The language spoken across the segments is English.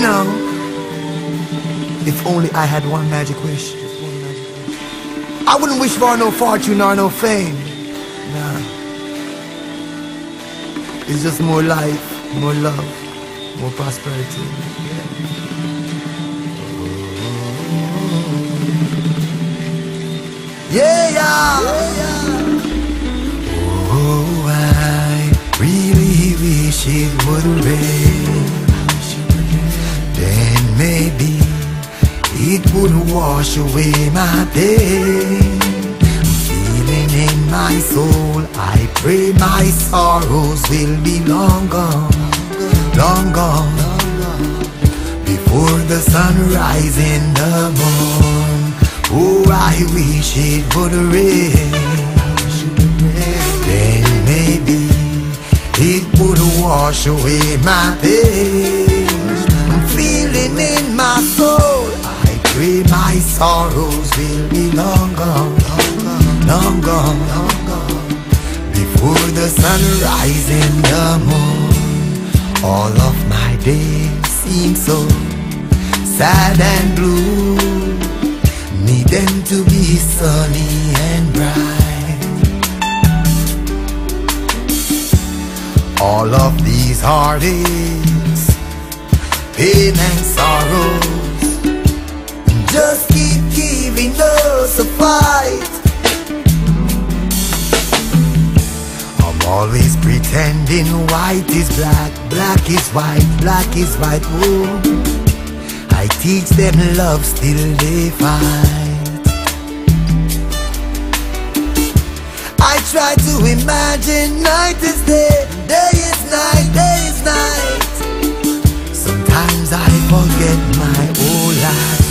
know, if only I had one magic wish, I wouldn't wish for no fortune or no fame. Nah. It's just more life, more love, more prosperity. Yeah, yeah, yeah. Oh, I really wish it would rain. Then maybe it would wash away my pain. Feeling in my soul, I pray my sorrows will be long gone, long gone, before the sunrise in the morn. Oh, I wish it would rain. Then maybe it would wash away my pain. I'm feeling in my soul, I pray my sorrows will be long gone, long gone, long gone, before the sunrise in the moon. All of my days seem so sad and blue. Need them to be sunny and bright. All of these heartaches, pain and sorrows, just keep giving us a fight. I'm always pretending white is black, black is white, black is white. Oh, I teach them love, still they fight. I try to imagine night is day, day is night, day is night. Sometimes I forget my whole life,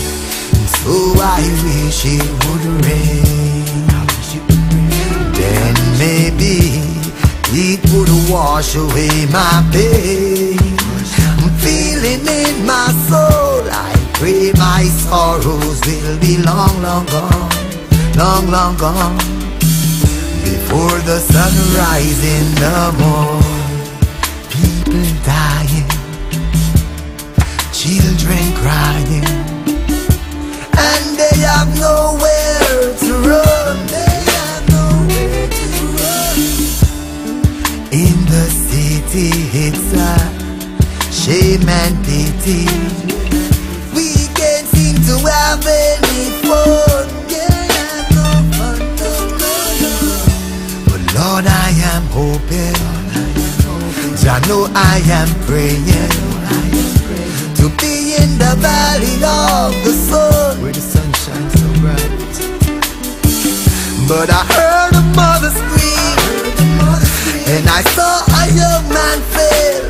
and so I wish it would rain. Then maybe it would wash away my pain. I'm feeling in my soul, I pray my sorrows will be long, long gone, long, long gone, before the sunrise in the morn. People dying, children crying, and they have nowhere to run. They have nowhere to run. In the city it's a shame and pity. We can't seem to have any fun. Yeah, no fun, no, no, no. But Lord, I am hoping, I know I am praying to be in the valley of the sun, where the sun shines so bright. But I heard a mother scream, and I saw a young man fail.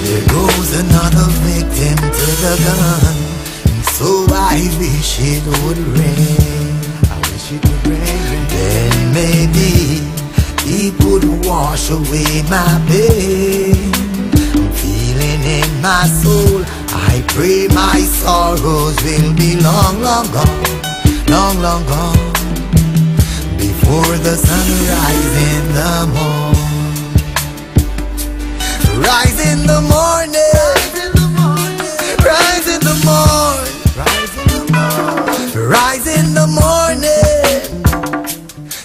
There goes another victim to the gun. And so I wish it would rain. I wish it would rain. Then maybe it would wash away my pain. I'm feeling in my soul, I pray my sorrows will be long, long gone, long, long gone, before the sunrise in the morn. Rise in the morning, rise in the morning, rise in the morning, rise in the morning.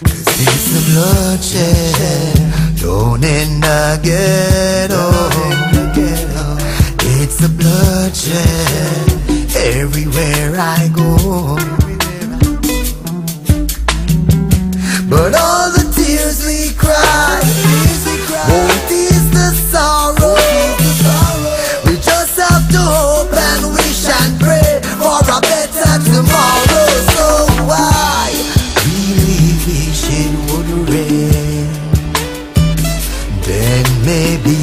'Cause it's the bloodshed down in the ghetto. It's the bloodshed everywhere I go. But all the tears we cry won't ease the sorrow. We just have to hope and wish and pray for a better tomorrow. So I really wish it would rain. Then maybe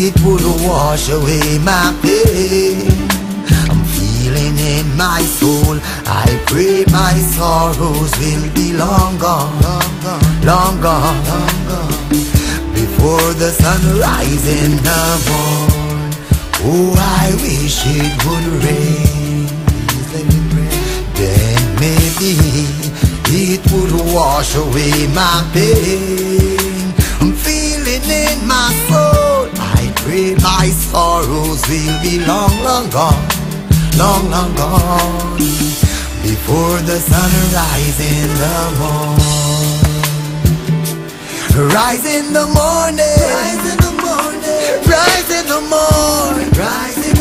it would wash away my pain. I'm feeling in my soul, I pray my sorrows will be long gone, long gone, long gone, long gone, before the sunrise in the morn. Oh, I wish it would rain. Then maybe it would wash away my pain. I'm feeling in my soul, I pray worried, my sorrows will be long, long gone, long, long gone, before the sun rise in the morn. Rise in the morning, rise in the morning, rise in the morning, rise in